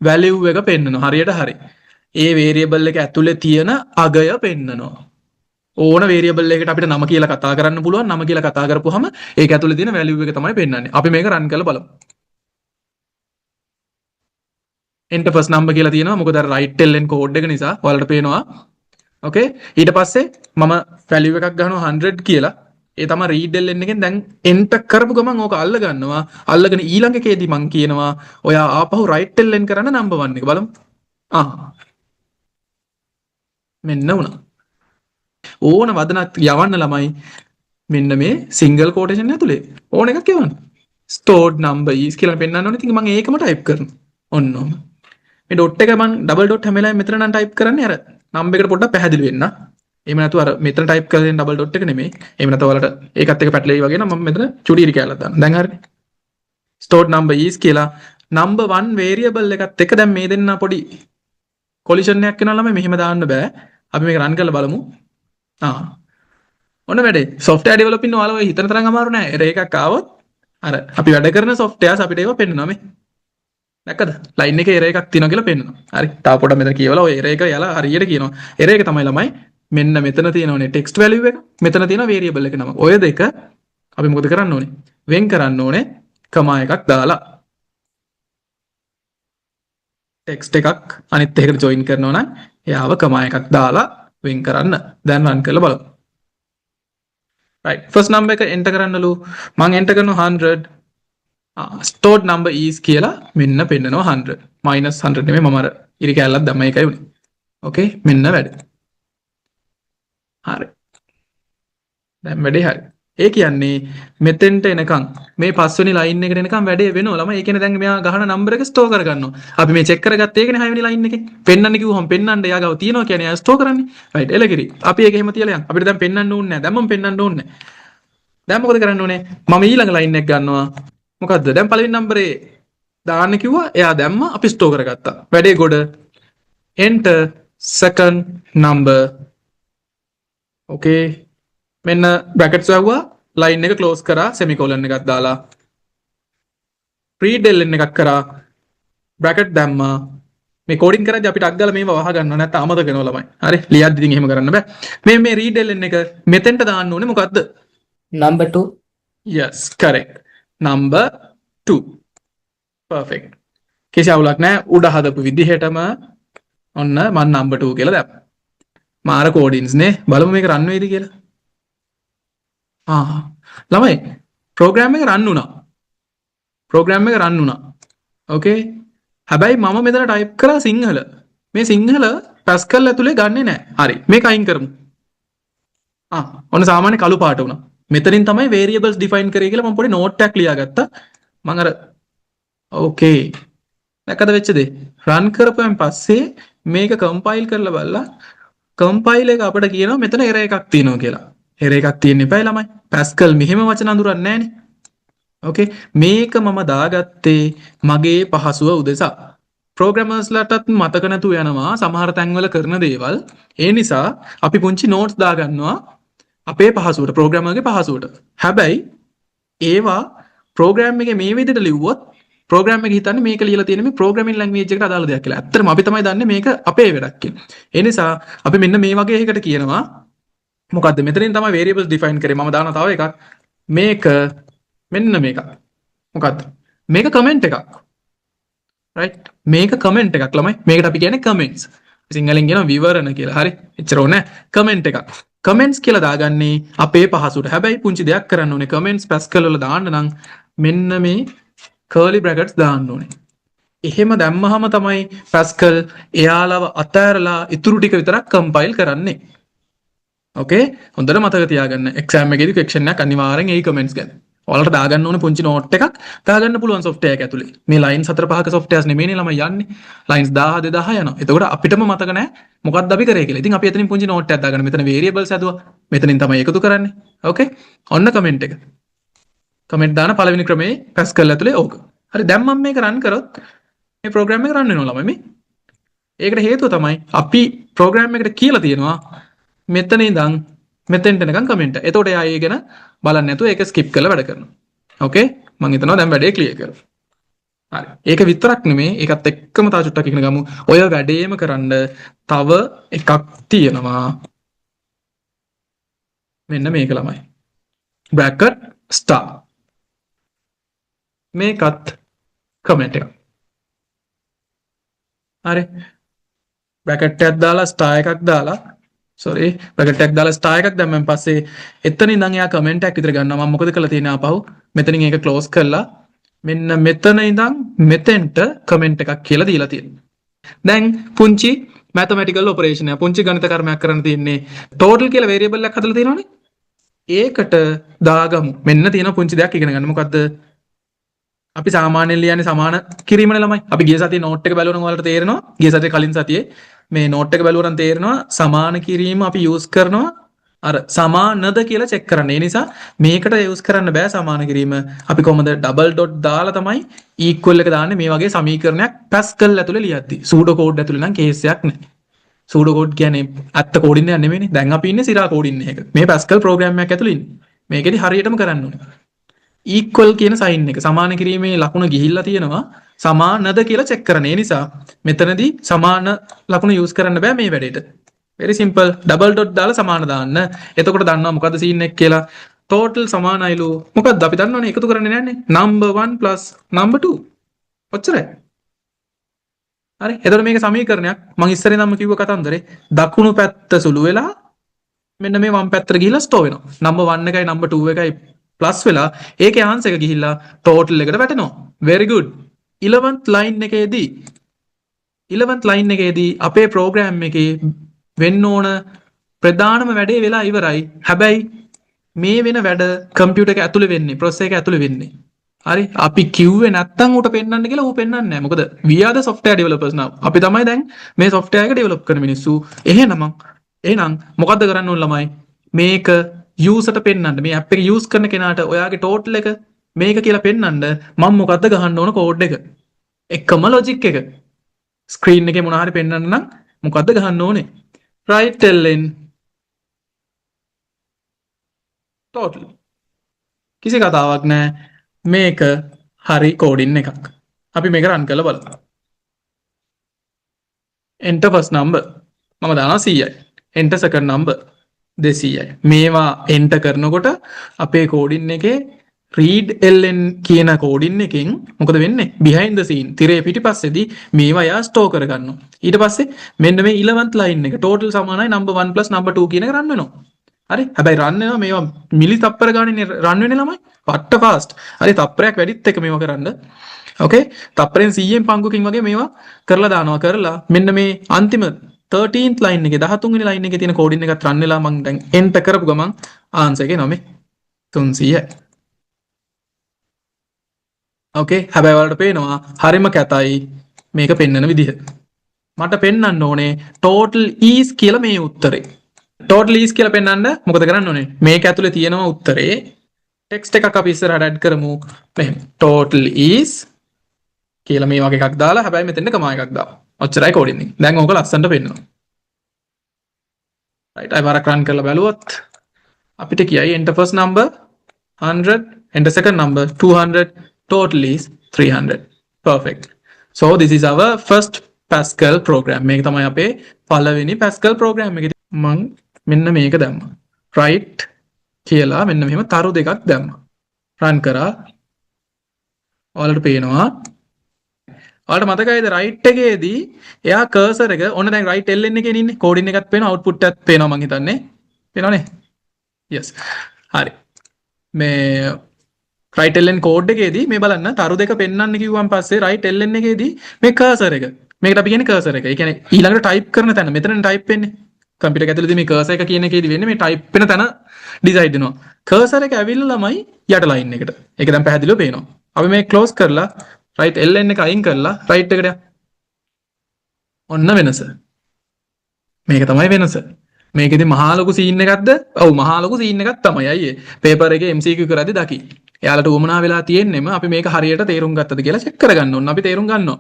value එක පෙන්නනවා. හරියට හරි. ඒ variable එක ඇතුලේ තියෙන අගය පෙන්නනවා. ඕන variable එකකට අපිට නම කියලා කතා කරන්න පුළුවන්. නම කියලා කතා කරපුවාම ඒක ඇතුලේ තියෙන value එක තමයි පෙන්නන්නේ. අපි මේක run කරලා බලමු. enter first number කියලා තියෙනවා. මොකද අර right tellen code එක නිසා ඔයාලට පේනවා. okay ඊට පස්සේ මම value එකක් ගන්නවා 100 කියලා. ඒ තමයි read tellen එකෙන් දැන් enter කරපු ගමන් ඕක අල්ල ගන්නවා. අල්ලගෙන ඊළඟ එකේදී මම කියනවා ඔයා ආපහු right tellen කරන්න number 1 එක බලමු. මෙන්න වුණා. ඕන වදනක් යවන්න ළමයි මෙන්න මේ single quotation ඇතුලේ ඕන එකක් යවන්න. stored number is කියලා පෙන්නන්න ඕනේ. ඉතින් මම ඒකම type කරනවා. ඔන්න ඔන්න. මේ dot එක මම double dot හැම වෙලාවෙම මෙතන නම් type කරන්නේ අර number එකට පොඩ්ඩක් පැහැදිලි වෙන්න. එහෙම නැතුව අර මෙතන type කරලා දෙන double dot එක නෙමෙයි. එහෙම නැත්නම් ඔයාලට ඒකත් එක්ක පැටලෙයි වගේ නම් මම මෙතන චුටි ඉරි කැලලා දාන්න. දැන් හරිනේ. stored number is කියලා number 1 variable එකත් එක්ක දැන් මේ දෙන්න පොඩි collision එකක් වෙනවා ළමයි. මෙහෙම දාන්න බෑ. අපි මේක run කරලා බලමු. ඔන්න වැඩේ. software developing ඔයාලා ඔය හිතන තරම් අමාරු නෑ. error එකක් ආවොත් අර අපි වැඩ කරන softwares අපිට ඒව පෙන්නනවා මේ. දැක්කද? line එකේ error එකක් තියෙනවා කියලා පෙන්නනවා. හරි. තාම පොඩ්ඩක් මෙතන කියවලා ඔය error එක යාලා හරියට කියනවා. error එක තමයි ළමයි මෙන්න මෙතන තියෙනවනේ text value එක. මෙතන තියෙන variable එක නම. ඔය දෙක අපි මොකද කරන්න ඕනේ? වෙන් කරන්න ඕනේ කමා එකක් දාලා. text එකක් අනිත් එකකට join කරනවා නම් එයාව කමා එකක් දාලා වෙන් කරන්න. දැන් run කරලා බලමු. right first number එක enter කරන්නලු. මම enter කරනවා 100. stored number is කියලා මෙන්න පෙන්නනවා 100. minus 100 නෙමෙයි මම අර ඉරි කැලලක් දැම්ම එකයි උනේ. okay මෙන්න වැඩ. හරි. දැන් වැඩේ හරි. ඒ කියන්නේ මෙතෙන්ට එනකන් මේ පස්වෙනි ලයින් එකට එනකන් වැඩේ වෙනවා ළමයි. ඒ කියන්නේ දැන් මෙයා ගහන නම්බර් එක ස්ටෝර් කරගන්නවා. අපි මේ චෙක් කරගත්තේ ඒකනේ 6 වෙනි ලයින් එකේ. පෙන්නන්න කිව්වම පෙන්නන්න එයා ගාව තියෙනවා කියන්නේ එයා ස්ටෝර් කරන්නේ. රයිට් එලකිරි. අපි ඒක එහෙම තියලා යන්. අපිට දැන් පෙන්නන්න ඕනේ නැහැ. දැන් මම පෙන්නන්න ඕනේ නැහැ. දැන් මොකද කරන්න ඕනේ? මම ඊළඟ ලයින් එක ගන්නවා. මොකද්ද? දැන් පළවෙනි නම්බරේ දාන්න කිව්වා. එයා දැම්මා. අපි ස්ටෝර් කරගත්තා. වැඩේ ගොඩ. enter second number. okay මෙන්න බ්‍රැකට්ස් වැහුවා ලයින් එක ක්ලෝස් කරා සෙමිකෝලන් එකක් දාලා read ln එකක් කරා බ්‍රැකට් දැම්මා මේ කෝඩින් කරද්දී අපිට අක් ගාලා මේව වහ ගන්නව නැත්නම් අමතක වෙනවා ළමයි හරි ලියද්දි ඉතින් එහෙම කරන්න බෑ මේ read ln එක මෙතෙන්ට දාන්න ඕනේ මොකද්ද number 2 yes correct number 2 perfect කිසි අවුලක් නැහැ උඩ හදපු විදිහටම ඔන්න මම number 2 කියලා දැම්මා මාර කෝඩින්ස් නේ බලමු මේක රන් වෙයිද කියලා ළමයි ප්‍රෝග්‍රෑම් එක රන් වුණා. ප්‍රෝග්‍රෑම් එක රන් වුණා. ඕකේ. හැබැයි මම මෙතන ටයිප් කරා සිංහල. මේ සිංහල පැස්කල් ඇතුලේ ගන්නෙ නෑ. හරි. මේක අයින් කරමු. ඔන්න සාමාන්‍ය කළු පාට වුණා. මෙතනින් තමයි variables define කරේ කියලා මම පොඩි note එකක් ලියාගත්තා. මම අර ඕකේ. දැක්කද වෙච්ච දේ? run කරපුවෙන් පස්සේ මේක compile කරලා බලලා compile එක අපිට කියනවා මෙතන error එකක් තියෙනවා කියලා. error එකක් තියෙන්න එපායි ළමයි. Pascal මෙහෙම වචන අඳුරන්නේ නැහනේ. ඕකේ. මේක මම දාගත්තේ මගේ පහසුව උදෙසා. ප්‍රෝග්‍රෑමර්ස්ලාටත් මතක නැතුව යනවා සමහර තැන්වල කරන දේවල්. ඒ නිසා අපි පුංචි notes දාගන්නවා අපේ පහසුවට ප්‍රෝග්‍රෑමර්ගේ පහසුවට. හැබැයි ඒවා ප්‍රෝග්‍රෑම් එකේ මේ විදිහට ලිව්වොත් ප්‍රෝග්‍රෑම් එක හිතන්නේ මේක ලියලා තියෙන මේ ප්‍රෝග්‍රෑමින් ලැන්ග්වේජ් එකට අදාළ දෙයක් කියලා. ඇත්තටම අපි තමයි දන්නේ මේක අපේ වැඩක් කියලා. ඒ නිසා අපි මෙන්න මේ වගේ එකකට කියනවා මොකද්ද මෙතනින් තමයි variables define කරේ. මම දානවා තව එකක්. මේක මෙන්න මේක. මොකද්ද? මේක comment එකක්. right? මේක comment එකක් ළමයි. මේකට අපි කියන්නේ comments. සිංහලෙන් කියනවා විවරණ කියලා. හරි. එච්චර ඕනේ. comment එකක්. comments කියලා දාගන්නේ අපේ පහසුවට. හැබැයි පුංචි දෙයක් කරන්න ඕනේ. comments Pascal වල දාන්න නම් මෙන්න මේ curly brackets දාන්න ඕනේ. එහෙම දැම්මහම තමයි Pascal එයාලව අතෑරලා ඉතුරු ටික විතරක් compile කරන්නේ. ඕකේ? හොඳට මතක තියාගන්න. exam එකේදී question එකක් අනිවාර්යෙන් ඒ comments ගැන. ඔයාලට දාගන්න ඕනේ පුංචි note එකක් දාගන්න පුළුවන් software එක ඇතුලේ. මේ lines 4-5ක softwares නෙමෙයිනේ ළමයි යන්නේ. lines 1000 2000 යනවා. එතකොට අපිටම මතක නැහැ මොකක්ද අපි කරේ කියලා. ඉතින් අපි එතනින් පුංචි note එකක් දාගන්න. මෙතන variables හැදුවා. මෙතනින් තමයි එකතු කරන්නේ. ඕකේ? ඔන්න comment එක. comment දාන පළවෙනි ක්‍රමේ Pascal ඇතුලේ ඕක. හරි දැන් මම මේක run කරොත් මේ program එක run වෙනවා ළමයි මේ. ඒකට හේතුව තමයි අපි program එකට කියලා තියෙනවා මෙතන ඉඳන් මෙතෙන්ට එනකන් comment එක. එතකොට එයා ඒ ගැන බලන්නේ නැතුව ඒක skip කරලා වැඩ කරනවා. ඕකේ? මම හිතනවා දැන් වැඩේ clear කරලා. හරි. ඒක විතරක් නෙමේ ඒකත් එක්කම තව චුට්ටක් ඉගෙන ගමු. ඔය වැඩේම කරන්න තව එකක් තියෙනවා. මෙන්න මේක ළමයි. bracket star. මේකත් comment එකක්. හරි. bracket එකක් දාලා star එකක් දාලා sorry bracket එකක් දාලා star එකක් දැම්මන් පස්සේ එතන ඉඳන් එයා comment එකක් විතර ගන්නවා. මම මොකද කරලා තියෙන්නේ ආපහු මෙතනින් ඒක close කරලා මෙන්න මෙතන ඉඳන් මෙතෙන්ට comment එකක් කියලා දීලා තියෙනවා. දැන් පුංචි mathematical operation එක පුංචි ගණිත කර්මයක් කරන්න තියෙන්නේ. total කියලා variable එකක් හදලා තියෙනවනේ. ඒකට දාගමු. මෙන්න තියෙන පුංචි දෙයක් ඉගෙන ගන්න. මොකද්ද? අපි සාමාන්‍යයෙන් ලියන්නේ සමාන කිරීමනේ ළමයි. අපි ගිය සතියේ note එක බලුවනම් ඔයාලට තේරෙනවා. ගිය සතියේ කලින් සතියේ මේ note එක බලුවනම් තේරෙනවා සමාන කිරීම අපි use කරනවා අර සමානද කියලා check කරන්න. ඒ නිසා මේකට use කරන්න බෑ සමාන කිරීම. අපි කොහොමද double dot දාලා තමයි equal එක දාන්නේ මේ වගේ සමීකරණයක් Pascal ඇතුලේ ලියද්දි. pseudo code ඇතුලේ නම් case එකක් නෑ. pseudo code කියන්නේ ඇත්ත coding එකක් නෙමෙයිනේ. දැන් අපි ඉන්නේ සිරා coding එක. මේ Pascal program එකක් ඇතුලේ ඉන්නේ. මේකෙදි හරියටම කරන්න ඕනේ. equal කියන sign එක සමාන කිරීමේ ලකුණ ගිහිල්ලා තියෙනවා. සමානද කියලා check කරන්න. ඒ නිසා මෙතනදී සමාන ලකුණ use කරන්න බෑ මේ වැඩේට. very simple double dot දාලා සමාන දාන්න. එතකොට දන්නවා මොකද්ද scene එක කියලා. total සමානයිලු. මොකද්ද අපි දන්නවනේ එකතු කරන්නේ නැන්නේ. number 1 plus number 2. ඔච්චරයි. හරි. එතකොට මේක සමීකරණයක්. මම ඉස්සරේ නම් කිව්ව කතන්දරේ දකුණු පැත්ත සුළු වෙලා මෙන්න මේ වම් පැත්තට ගිහිල්ලා ස්ටෝ වෙනවා. number 1 එකයි number 2 එකයි ප්ලස් වෙලා ඒකේ ආන්සර් එක ගිහිල්ලා total එකට වැටෙනවා. very good. 11th line එකේදී අපේ program එකේ වෙන්න ඕන ප්‍රධානම වැඩේ වෙලා ඉවරයි. හැබැයි මේ වෙන වැඩ කම්පියුටර් එක ඇතුලේ වෙන්නේ processor එක ඇතුලේ වෙන්නේ. හරි අපි කිව්වේ නැත්තම් ඌට පෙන්වන්න කියලා ඌ පෙන්වන්නේ නැහැ. මොකද we are the software developers now. අපි තමයි දැන් මේ software එක develop කරන මිනිස්සු. එහෙනම් මොකද්ද කරන්න ඕන ළමයි? මේක user ට පෙන්වන්න. මේ app එක use කරන කෙනාට ඔයාගේ total එක මේක කියලා පෙන්වන්න මම මොකද්ද ගහන්න ඕන code එක. එකම logic එක. screen එකේ මොනවා හරි පෙන්වන්න නම් මොකද්ද ගහන්න ඕනේ? right ln total. කිසි කතාවක් නැහැ. මේක හරි coding එකක්. අපි මේක run කරලා බලමු. enter first number. මම දානවා 100යි. enter second number 200යි. මේවා enter කරනකොට අපේ coding එකේ read ln කියන coding එකෙන් මොකද වෙන්නේ? behind the scene තිරේ පිටිපස්සේදී මේවා යා store කරගන්නවා. ඊට පස්සේ මෙන්න මේ 11th line එක total සමානයි number 1 plus number 2 කියන එක run වෙනවා. හරි හැබැයි රන් වෙනවා මේවා මිලි තප්පර ගානේ රන් වෙන්නේ ළමයි පට්ට ෆාස්ට් හරි තප්පරයක් වැඩිත් එක මේවා කරන්න ඕකේ තප්පරෙන් 100න් පංගුවකින් වගේ මේවා කරලා දානවා කරලා මෙන්න මේ අන්තිම 13th line එකේ 13 වෙනි line එකේ තියෙන කෝඩින් එකත් රන් වෙලා මම දැන් enter කරපු ගමන් ආන්සර් එක එනවා මේ 300 ඕකේ හැබැයි ඔයාලට පේනවා හරිම කැතයි මේක පෙන්වන විදිහ මට පෙන්වන්න ඕනේ total is කියලා මේ උත්තරේ total is කියලා පෙන්වන්න මොකද කරන්න ඕනේ මේක ඇතුලේ තියෙනවා උත්තරේ ටෙක්ස්ට් එකක් අපි ඉස්සරහට ඇඩ් කරමු මෙහෙම total is කියලා මේ වගේ එකක් දාලා හැබැයි මෙතෙන්ට කමා එකක් දාමු ඔච්චරයි කෝඩින් එක දැන් ඕක ලස්සනට පෙන්වනවා right අය වරක් run කරලා බැලුවොත් අපිට කියයි enter first number 100 enter second number 200 total is 300 perfect so this is our first Pascal program මේක තමයි අපේ පළවෙනි Pascal program එකේ මම මෙන්න මේක දැම්මා right කියලා මෙන්න මෙහෙම තරු දෙකක් දැම්මා run කරා ඔයාලට පේනවා ඔයාලට මතකයිද right එකේදී එයා cursor එක ඔන්න දැන් right ln එකේ ඉන්නේ කෝඩින් එකත් පේනවා output එකත් පේනවා මං හිතන්නේ පේනවනේ yes හරි මේ right ln කෝඩ් එකේදී මේ බලන්න තරු දෙක පෙන්වන්න කිව්වන් පස්සේ right ln එකේදී මේ cursor එක මේකට අපි කියන්නේ cursor එක. ඒ කියන්නේ ඊළඟට type කරන තැන මෙතන type වෙන්නේ. කම්පියුටර් එක ඇතුළේදී මේ cursor එක කියන එකේදී වෙන්නේ මේ type වෙන තැන decide වෙනවා. cursor එක ඇවිල්ලා ළමයි යට line එකට. ඒක දැන් පැහැදිලිව පේනවා. අපි මේක close කරලා right ln එක අයින් කරලා right එකට යන්න. ඔන්න වෙනස. මේක තමයි වෙනස. මේකෙදි මහා ලොකු scene එකක්ද? ඔව් මහා ලොකු scene එකක් තමයි අයියේ. paper එකේ MCQ කරද්දි දකි. එයාලට උවමනා වෙලා තියෙන්නෙම අපි මේක හරියට තේරුම් ගත්තද කියලා check කරගන්න ඕන. අපි තේරුම් ගන්නවා.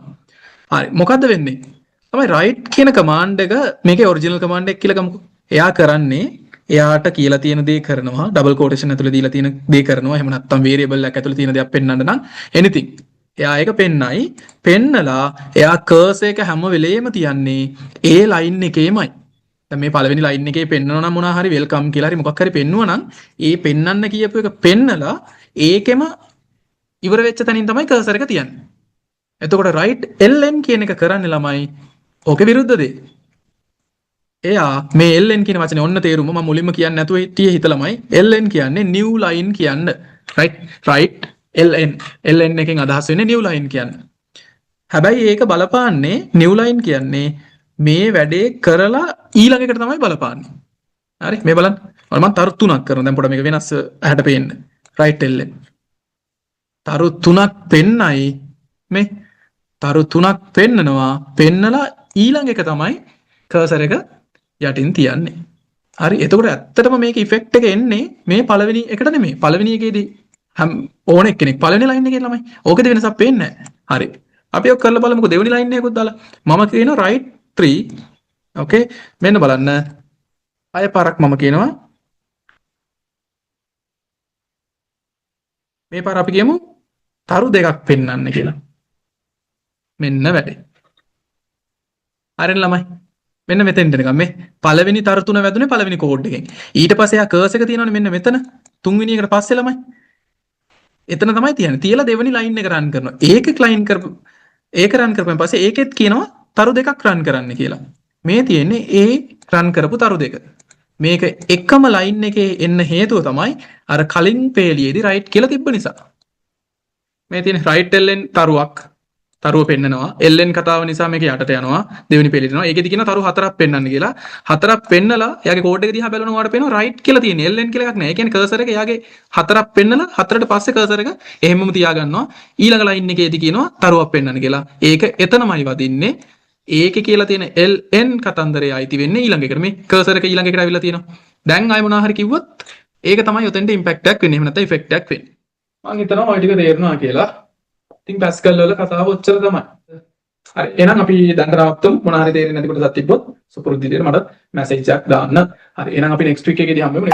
හරි මොකද්ද වෙන්නේ? තමයි right කියන command එක මේකේ original command එක කියලා ගමුකෝ. එයා කරන්නේ එයාට කියලා තියෙන දේ කරනවා double quotation ඇතුලේ දීලා තියෙන දේ කරනවා. එහෙම නැත්නම් variable එකක් ඇතුලේ තියෙන දේක් පෙන්වන්න නම් anything. එයා ඒක පෙන්නයි. පෙන්නලා එයා cursor එක හැම වෙලේම තියන්නේ ඒ line එකේමයි. දැන් මේ පළවෙනි line එකේ පෙන්නනවා නම් මොනවා හරි welcome කියලා හරි මොකක් හරි පෙන්නුවා නම් ඒ පෙන්නන්න කියපු එක පෙන්නලා ඒකෙම ඉවර වෙච්ච තැනින් තමයි cursor එක තියන්නේ. එතකොට right ln කියන එක කරන්නේ ළමයි ඕකේ විරුද්ධ දේ. එයා මේ ln කියන වචනේ ඔන්න තේරුම මම මුලින්ම කියන්නේ නැතුව හිටියේ හිතලමයි ln කියන්නේ new line කියන්න. right ln එකෙන් අදහස් වෙන්නේ new line කියන්න. හැබැයි ඒක බලපාන්නේ new line කියන්නේ මේ වැඩේ කරලා ඊළඟ එකට තමයි බලපාන්නේ. හරි මේ බලන්න. මම තරු තුනක් කරනවා. දැන් පොඩ මේක වෙනස් ඇහැට පේන්න. right ln. තරු තුනක් පෙන්නයි මේ තරු තුනක් පෙන්නනවා පෙන්නලා ඊළඟ එක තමයි cursor එක යටින් තියන්නේ. හරි එතකොට ඇත්තටම මේක ඉෆෙක්ට් එක එන්නේ මේ පළවෙනි එකට නෙමෙයි. පළවෙනි එකේදී ඕන එක්කෙනෙක් පළවෙනි line එකේ ළමයි. ඕකෙද වෙනසක් පේන්නේ නැහැ. හරි. අපි ඔක් කරලා බලමුකෝ දෙවෙනි line එකකුත් දාලා. මම කියනවා right 3. ඕකේ. මෙන්න බලන්න. අය පාරක් මම කියනවා. මේ පාර අපි කියමු තරු දෙකක් පෙන්වන්න කියලා. මෙන්න වැඩේ. හරිද ළමයි? මෙන්න මෙතෙන්ට නිකන් මේ පළවෙනි තරු තුන වැදුනේ පළවෙනි කෝඩ් එකෙන්. ඊට පස්සේ ආ කර්ස් එක තියෙනවනේ මෙන්න මෙතන. තුන්වෙනි එකට පස්සේ ළමයි. එතන තමයි තියන්නේ. තියලා දෙවෙනි ලයින් එක රන් කරනවා. ඒක රන් කරපුවාන් පස්සේ ඒකෙත් කියනවා තරු දෙකක් රන් කරන්න කියලා. මේ තියෙන්නේ ඒ රන් කරපු තරු දෙක. මේක එකම ලයින් එකේ එන්න හේතුව තමයි අර කලින් පේලියේදී right කියලා තිබ්බ නිසා. මේ තියෙන right ln තරුව පෙන්නනවා ln කතාව නිසා මේක යටට යනවා දෙවෙනි පෙළේට යනවා ඒකෙදි කියන තරු හතරක් පෙන්වන්න කියලා හතරක් පෙන්නලා එයාගේ කෝඩ් එක දිහා බලනවා ඔයාලට පේනවා right කියලා තියෙන ln කියලා එකක් නැහැ ඒ කියන්නේ කර්සර් එක එයාගේ හතරක් පෙන්නලා හතරට පස්සේ කර්සර් එක එහෙමම තියා ගන්නවා ඊළඟ ලයින් එකේදී කියනවා තරුවක් පෙන්වන්න කියලා ඒක එතනමයි වදින්නේ ඒකේ කියලා තියෙන ln කතන්දරේ ආйти වෙන්නේ ඊළඟ එකට මේ කර්සර් එක ඊළඟ එකට අවිලා තියෙනවා දැන් ආයෙ මොනවා හරි කිව්වොත් ඒක තමයි උතෙන්ට ඉම්පැක්ට් එකක් වෙන්නේ එහෙම නැත්නම් ඉෆෙක්ට් එකක් වෙන්නේ මම හිතනවා ඔය ටික තේරුණා කියලා ඉතින් පැස්කල් වල කතාව ඔච්චර තමයි. හරි එහෙනම් අපි දැන් නවත්තමු මොන හරි තේරෙන්නේ නැති කොටසක් තිබ්බොත් සුපුරුදු විදිහට මට මැසේජ් එකක් දාන්න. හරි එහෙනම් අපි next week එකේදී හම්බෙමු.